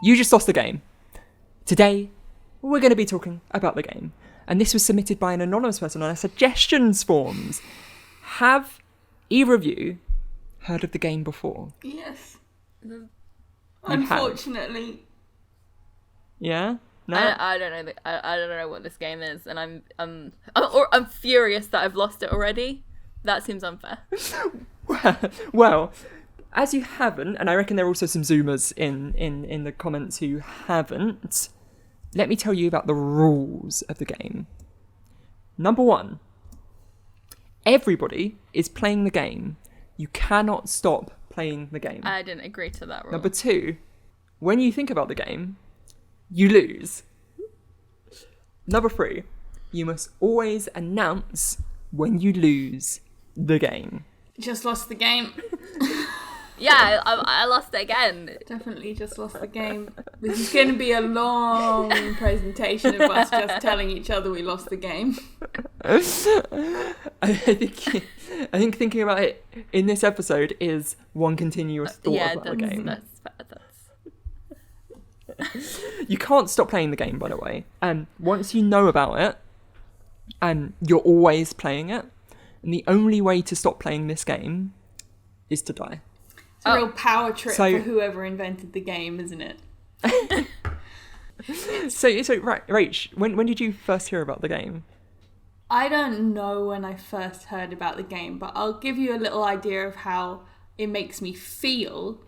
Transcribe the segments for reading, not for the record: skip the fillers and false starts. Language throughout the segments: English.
you just lost the game. Today, we're going to be talking about the game. And this was submitted by an anonymous person on our suggestions forms. Have either of you heard of the game before? Yes. Unfortunately. Yeah? No? I don't know. I don't know what this game is, and I'm furious that I've lost it already. That seems unfair. Well, as you haven't, and I reckon there are also some Zoomers in the comments who haven't, let me tell you about the rules of the game. Number 1, everybody is playing the game. You cannot stop playing the game. I didn't agree to that rule. Number 2, when you think about the game, you lose. Number 3, you must always announce when you lose the game. Just lost the game. Yeah, I lost it again. Definitely just lost the game. This is going to be a long presentation of us just telling each other we lost the game. I think thinking about it in this episode is one continuous thought about the game. That's fair. You can't stop playing the game, by the way. And once you know about it, and you're always playing it, and the only way to stop playing this game is to die. It's a real power trip for whoever invented the game, isn't it? So Rach, when did you first hear about the game? I don't know when I first heard about the game, but I'll give you a little idea of how it makes me feel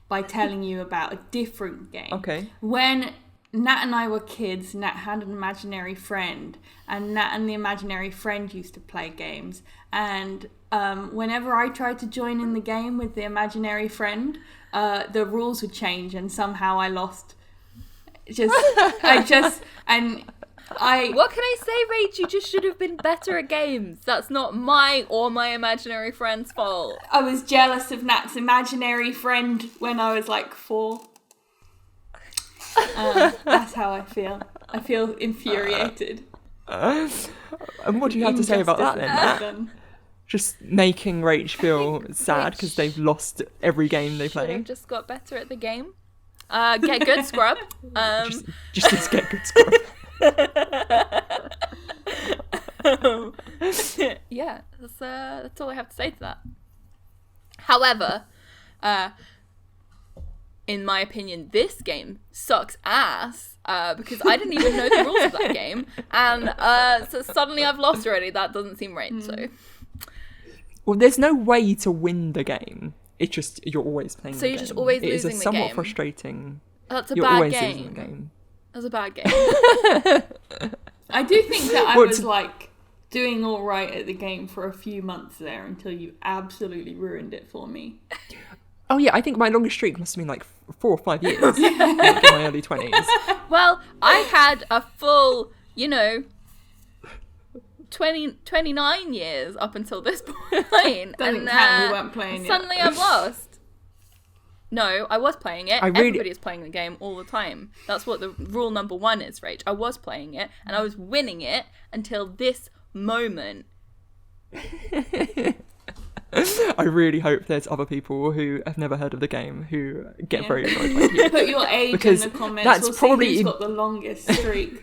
by telling you about a different game. Okay. When Nat and I were kids, Nat had an imaginary friend, and Nat and the imaginary friend used to play games. And whenever I tried to join in the game with the imaginary friend, the rules would change, and somehow I lost. What can I say, Rach? You just should have been better at games. That's not my or my imaginary friend's fault. I was jealous of Nat's imaginary friend when I was like 4. That's how I feel. I feel infuriated. And what do you have to say about that then, Nat? Just making Rach feel sad because they've lost every game they play. I've just got better at the game. Get good, scrub. Just get good, scrub. Yeah, that's all I have to say to that. However, in my opinion, this game sucks ass because I didn't even know the rules of that game, and so suddenly I've lost already. That doesn't seem right. So, well, there's no way to win the game. It's just you're always playing. So you're just always losing the game. It is a somewhat frustrating. That's a you're bad always game. losing the game. That's a bad game. I do think that I was like doing all right at the game for a few months there until you absolutely ruined it for me. Oh yeah, I think my longest streak must have been like 4 or 5 years, like in my early 20s. Well, I had a full, 29 years up until this point. Doesn't count, we weren't playing suddenly yet. I've lost. No, I was playing it. Everybody's playing the game all the time. That's what the rule number 1 is, Rach. I was playing it, and I was winning it until this moment. I really hope there's other people who have never heard of the game who get very annoyed like you. Put your age Because in the comments. that's we'll probably see who's got the longest streak.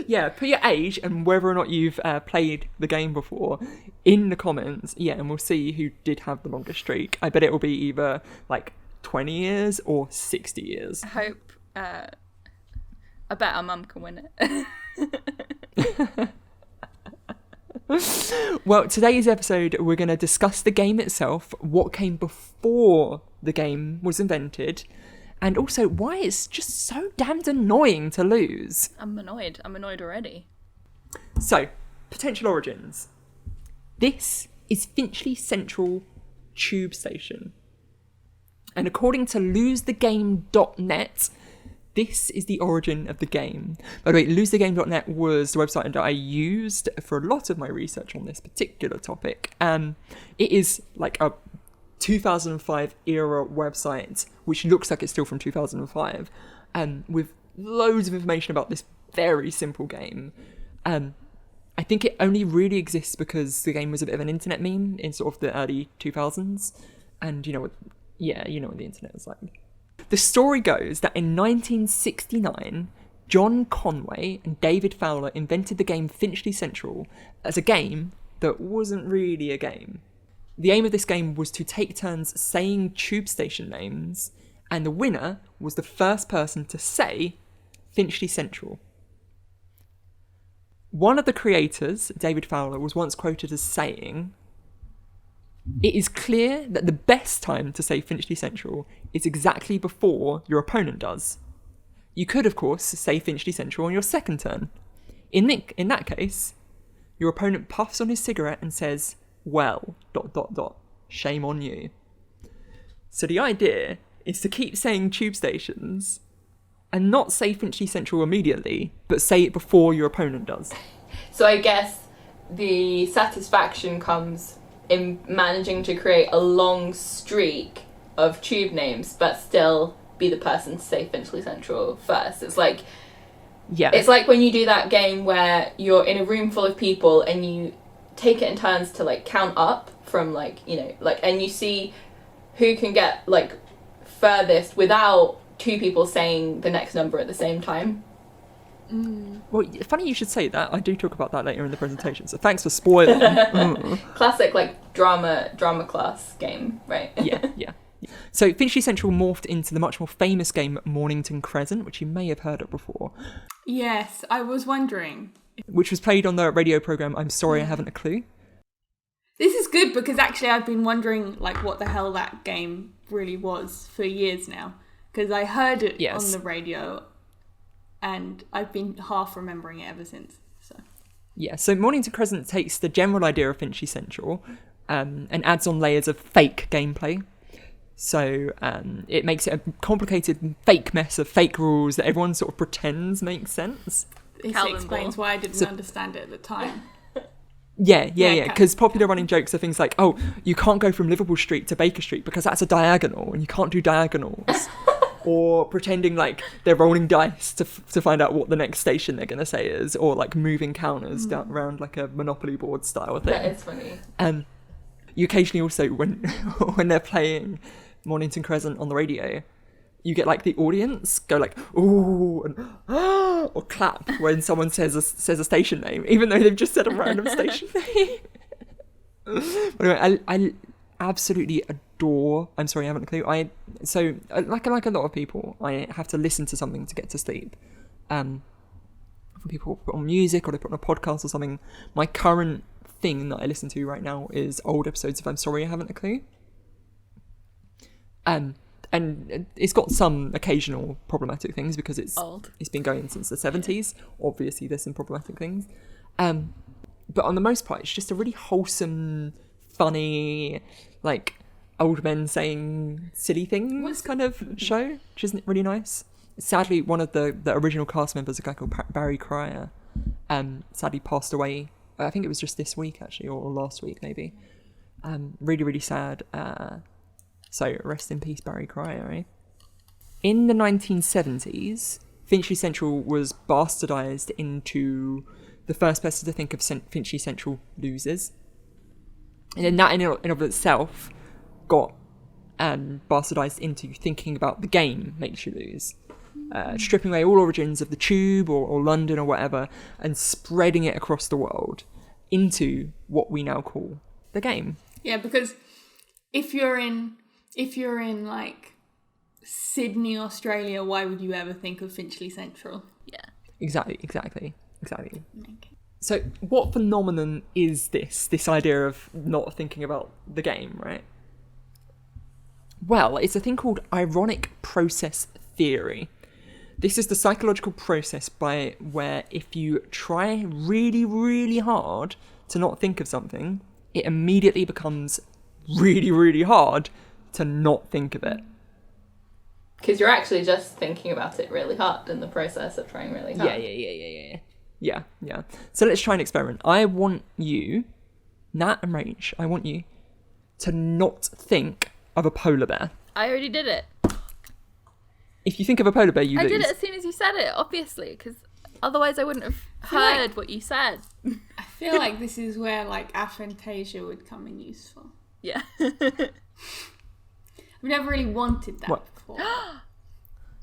Yeah, put your age and whether or not you've played the game before in the comments. Yeah, and we'll see who did have the longest streak. I bet it will be either like 20 years or 60 years. I hope. I bet our mum can win it. Well, today's episode, we're going to discuss the game itself, what came before the game was invented, and also why it's just so damned annoying to lose. I'm annoyed already. So, potential origins. This is Finchley Central Tube Station. And according to losethegame.net, this is the origin of the game. By the way, losethegame.net was the website that I used for a lot of my research on this particular topic. It is like a 2005 era website, which looks like it's still from 2005, with loads of information about this very simple game. I think it only really exists because the game was a bit of an internet meme in sort of the early 2000s. And you know what the internet is like. The story goes that in 1969, John Conway and David Fowler invented the game Finchley Central as a game that wasn't really a game. The aim of this game was to take turns saying tube station names, and the winner was the first person to say Finchley Central. One of the creators, David Fowler, was once quoted as saying, "It is clear that the best time to say Finchley Central is exactly before your opponent does. You could, of course, say Finchley Central on your second turn. In that case, your opponent puffs on his cigarette and says, 'Well, ... shame on you.'" So the idea is to keep saying tube stations and not say Finchley Central immediately, but say it before your opponent does. So I guess the satisfaction comes in managing to create a long streak of tube names, but still be the person to say Finchley Central first. It's like, yeah, it's like when you do that game where you're in a room full of people and you take it in turns to like count up from like, you know, like, and you see who can get like furthest without two people saying the next number at the same time. Well, funny you should say that. I do talk about that later in the presentation, so thanks for spoiling. Classic like drama class game, right? Yeah. So Finchley Central morphed into the much more famous game Mornington Crescent, which you may have heard of before. Yes, I was wondering. Which was played on the radio programme I'm Sorry I Haven't a Clue. This is good because actually I've been wondering like what the hell that game really was for years now. Because I heard it on the radio and I've been half remembering it ever since. So Mornington Crescent takes the general idea of Finchley Central and adds on layers of fake gameplay. So it makes it a complicated fake mess of fake rules that everyone sort of pretends makes sense. This explains why I didn't understand it at the time. Yeah. Because popular running jokes are things like, oh, you can't go from Liverpool Street to Baker Street because that's a diagonal and you can't do diagonals. Or pretending like they're rolling dice to find out what the next station they're going to say is. Or like moving counters down around like a Monopoly board style thing. That is funny. You occasionally also, when they're playing Mornington Crescent on the radio, you get like the audience go like ooh and or clap when someone says a station name, even though they've just said a random station name. But anyway, I absolutely adore I'm Sorry I Haven't a Clue. Like a lot of people, I have to listen to something to get to sleep. When people put on music or they put on a podcast or something, my current thing that I listen to right now is old episodes of I'm Sorry I Haven't a Clue. And it's got some occasional problematic things because it's been going since the 70s. Obviously, there's some problematic things. But on the most part, it's just a really wholesome, funny, like, old men saying silly things kind of show, which isn't really nice. Sadly, one of the original cast members, a guy called Barry Cryer, sadly passed away. I think it was just this week, actually, or last week, maybe. Really, really sad. So rest in peace, Barry Cryer, eh? In the 1970s, Finchley Central was bastardised into the first person to think of Finchley Central losers. And then that in and of itself got bastardised into thinking about the game makes you lose. Stripping away all origins of the Tube or London or whatever and spreading it across the world into what we now call the game. Yeah, because if you're in like Sydney, Australia, why would you ever think of Finchley Central? Yeah. Exactly. Okay. So what phenomenon is this idea of not thinking about the game, right? Well, it's a thing called ironic process theory. This is the psychological process where if you try really, really hard to not think of something, it immediately becomes really, really hard to not think of it. Because you're actually just thinking about it really hard in the process of trying really hard. Yeah. So let's try an experiment. I want you, Nat and Rach, I want you to not think of a polar bear. I already did it. If you think of a polar bear, you lose. I did it as soon as you said it, obviously, because otherwise I wouldn't have heard what you said. I feel like this is where like aphantasia would come in useful. Yeah. I've never really wanted that before.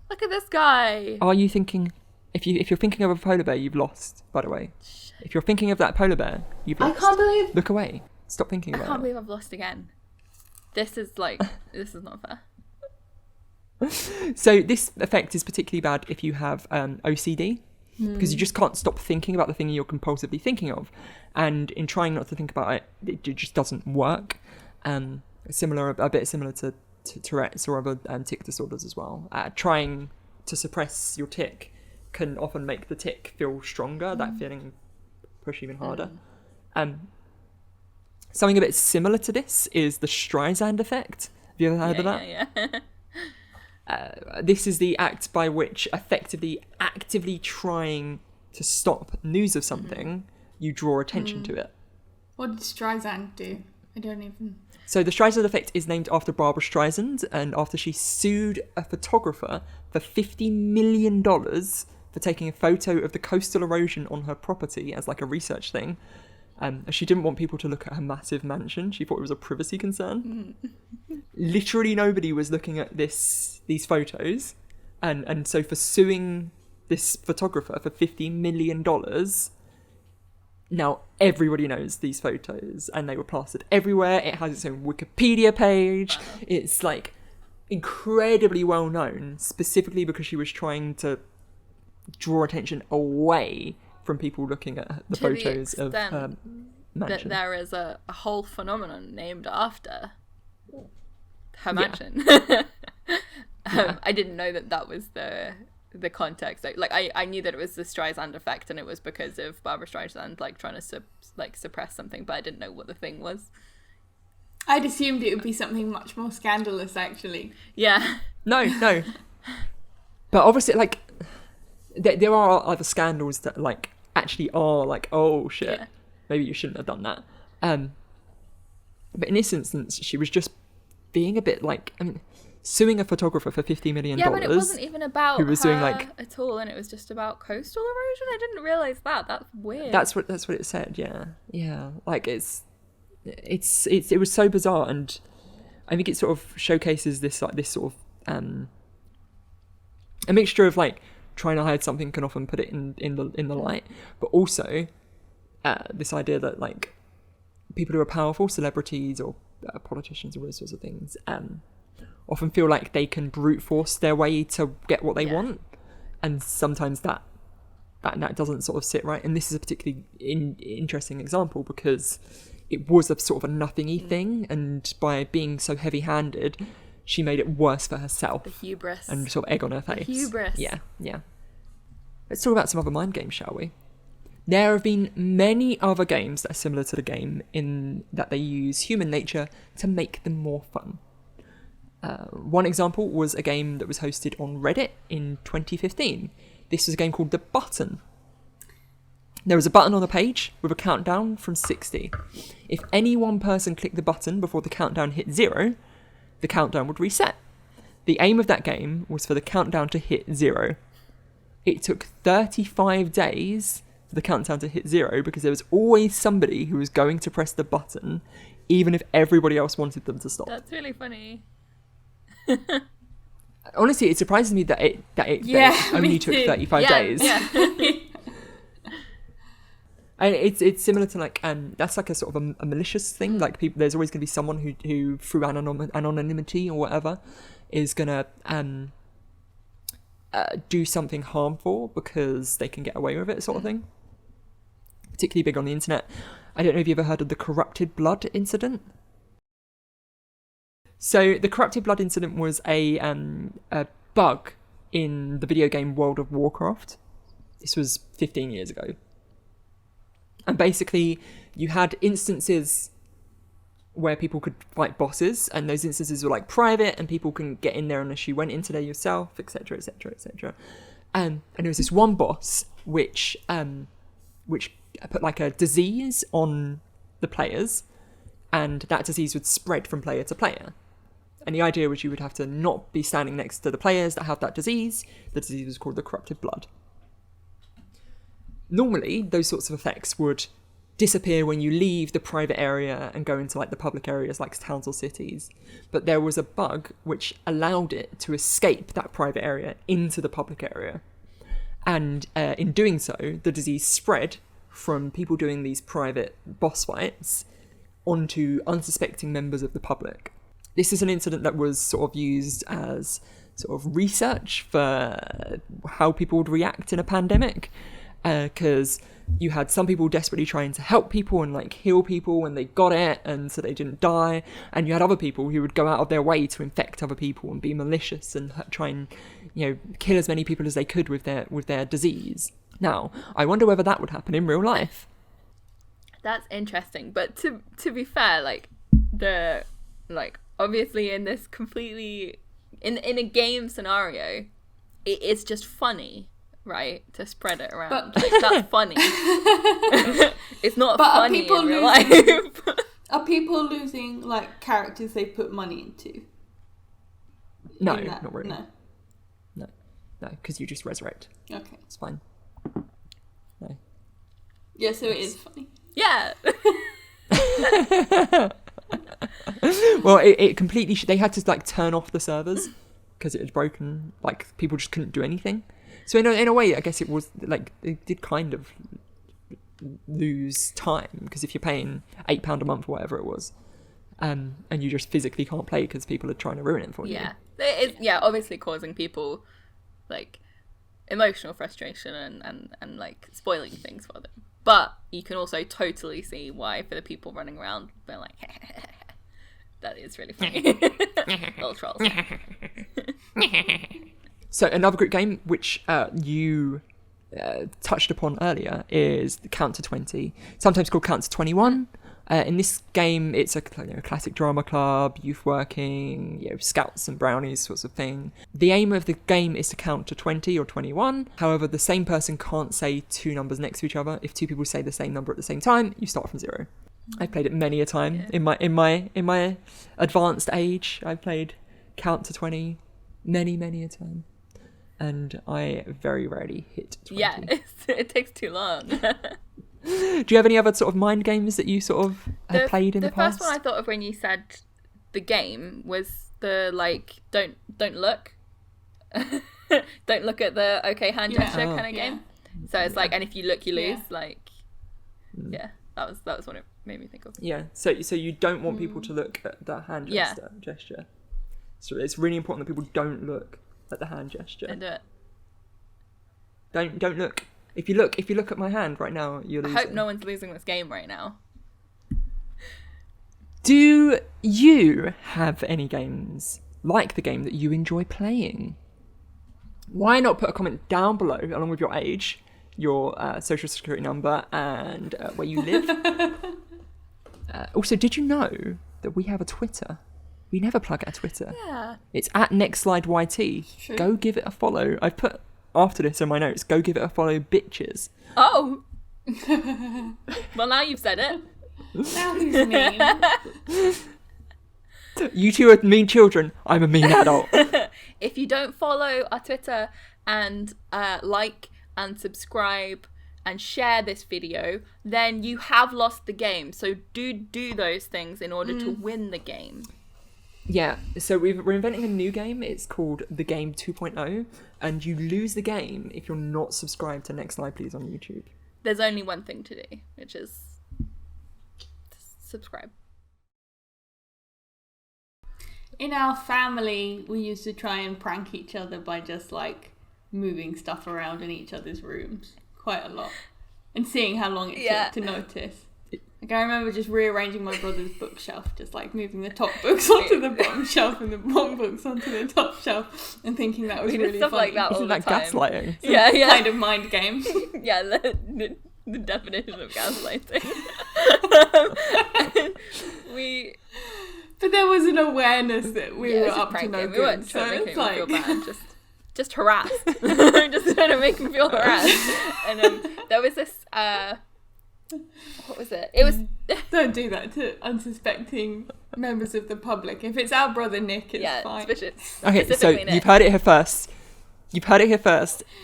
Look at this guy. Are you thinking... If you're thinking of a polar bear, you've lost, by the way. If you're thinking of that polar bear, you've I lost. can't believe. Look away. Stop thinking I about can't it. believe I've lost again. This is not fair. So this effect is particularly bad if you have OCD, because you just can't stop thinking about the thing you're compulsively thinking of, and in trying not to think about it, it just doesn't work. A bit similar to Tourette's or other tic disorders as well. Trying to suppress your tic can often make the tic feel stronger. That feeling push even harder. Something a bit similar to this is the Streisand effect. Have you ever heard of that? Yeah. This is the act by which effectively actively trying to stop news of something, you draw attention to it. What did Streisand do? I don't even... So the Streisand effect is named after Barbara Streisand, and after she sued a photographer for $50 million for taking a photo of the coastal erosion on her property as like a research thing. She didn't want people to look at her massive mansion. She thought it was a privacy concern. Literally nobody was looking at these photos. And so for suing this photographer for $50 million, now everybody knows these photos and they were plastered everywhere. It has its own Wikipedia page. It's like incredibly well known, specifically because she was trying to draw attention away from people looking at the photos of her mansion. That there is a whole phenomenon named after her mansion. I didn't know that was the context. I knew that it was the Streisand effect, and it was because of Barbara Streisand trying to suppress something, but I didn't know what the thing was. I'd assumed it would be something much more scandalous, actually. Yeah. No. But obviously, there are other scandals that actually are oh shit, maybe you shouldn't have done that. But in this instance, she was just being a bit suing a photographer for $50 million. Yeah, but it wasn't even about who was her doing at all, and it was just about coastal erosion. I didn't realise that. That's weird. That's what it said. Yeah. It was so bizarre, and I think it sort of showcases this sort of a mixture of trying to hide something can often put it in the light, but also this idea that people who are powerful, celebrities or politicians or those sorts of things, often feel like they can brute force their way to get what they want, and sometimes that doesn't sort of sit right. And this is a particularly interesting example because it was a sort of a nothingy thing, and by being so heavy-handed, she made it worse for herself. The hubris. And sort of egg on her face. The hubris. Yeah. Let's talk about some other mind games, shall we? There have been many other games that are similar to the game in that they use human nature to make them more fun. One example was a game that was hosted on Reddit in 2015. This was a game called The Button. There was a button on the page with a countdown from 60. If any one person clicked the button before the countdown hit 0, the countdown would reset. The aim of that game was for the countdown to hit 0. It took 35 days for the countdown to hit 0 because there was always somebody who was going to press the button even if everybody else wanted them to stop. That's really funny. Honestly, it surprises me that it only took 35 days. Yeah. And it's similar to that's a sort of a malicious thing. People, there's always going to be someone who through anonymity or whatever is going to do something harmful because they can get away with it, sort of thing. Particularly big on the internet. I don't know if you've ever heard of the corrupted blood incident. So the corrupted blood incident was a bug in the video game World of Warcraft. This was 15 years ago. And basically, you had instances where people could fight bosses, and those instances were private, and people couldn't get in there unless you went into there yourself, etc., etc., etc. And there was this one boss which put a disease on the players, and that disease would spread from player to player. And the idea was you would have to not be standing next to the players that have that disease. The disease was called the corrupted blood. Normally, those sorts of effects would disappear when you leave the private area and go into like the public areas like towns or cities. But there was a bug which allowed it to escape that private area into the public area. And in doing so, the disease spread from people doing these private boss fights onto unsuspecting members of the public. This is an incident that was sort of used as sort of research for how people would react in a pandemic, because you had some people desperately trying to help people and like heal people when they got it and so they didn't die, and you had other people who would go out of their way to infect other people and be malicious and try and, you know, kill as many people as they could with their disease. Now, I wonder whether that would happen in real life. That's interesting, but to be fair, like obviously in this completely in a game scenario, it's just funny, right, to spread it around. But like, that's funny. It's not But funny in real life. Are people losing like characters they put money into? No, In that? not really. No. No, because you just resurrect. Okay. It's fine. No. Yeah, so it is funny. Yeah. Well, it completely... they had to, like, turn off the servers because it had broken. Like, people just couldn't do anything. So in a way, I guess it was, like, it did kind of lose time, because if you're paying £8 a month or whatever it was, and you just physically can't play because people are trying to ruin it for you. Yeah. It is, obviously causing people, like, emotional frustration and like, spoiling things for them. But you can also totally see why, for the people running around, they're like, that is really funny. Little trolls. So another great game, which you touched upon earlier, is the Count to 20, sometimes called Count to 21. In this game, it's a classic drama club, youth working, scouts and brownies sorts of thing. The aim of the game is to count to 20 or 21. However, the same person can't say two numbers next to each other. If two people say the same number at the same time, you start from 0. I've played it many a time. Yeah. In my advanced age, I've played Count to 20 many a time. And I very rarely hit 20. Yeah, it takes too long. Do you have any other sort of mind games that you sort of have played in the past? The first one I thought of when you said the game was the, like, don't look. Don't look at the okay hand gesture kind of game. So it's like, and if you look, you lose. Like, that was what it made me think of. Yeah, so you don't want people to look at the hand gesture. So it's really important that people don't look at the hand gesture. Don't do it. Don't look. If you look at my hand right now, you're losing. I hope no one's losing this game right now. Do you have any games like the game that you enjoy playing? Why not put a comment down below along with your age, your social security number, and where you live? Also, did you know that we have a Twitter? We never plug our Twitter. Yeah. It's at NextSlideYT. True. Go give it a follow. I've put after this in my notes. Go give it a follow, bitches. Oh. Well, now you've said it. Now who's mean? You two are mean children. I'm a mean adult. If you don't follow our Twitter and like and subscribe and share this video, then you have lost the game. So do those things in order to win the game. Yeah, so we're inventing a new game. It's called The Game 2.0, and you lose the game if you're not subscribed to Next Slide Please on YouTube. There's only one thing to do, which is subscribe. In our family, we used to try and prank each other by just like moving stuff around in each other's rooms quite a lot and seeing how long it took to notice. Like, I remember just rearranging my brother's bookshelf, just like moving the top books onto the bottom shelf and the bottom books onto the top shelf, and thinking that was really stuff funny. like that all Isn't the that time. gaslighting? Yeah. Kind of mind game. Yeah, the definition of gaslighting. But there was an awareness that we were it's just up to pranking. no We good. weren't So trying to make it's him like... feel bad, just harassed. Just trying to make him feel harassed. And there was this what was it? It was Don't do that to unsuspecting members of the public. If it's our brother Nick, it's fine. Okay, so specifically Nick. you've heard it here first.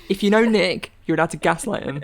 If you know Nick, you're allowed to gaslight him.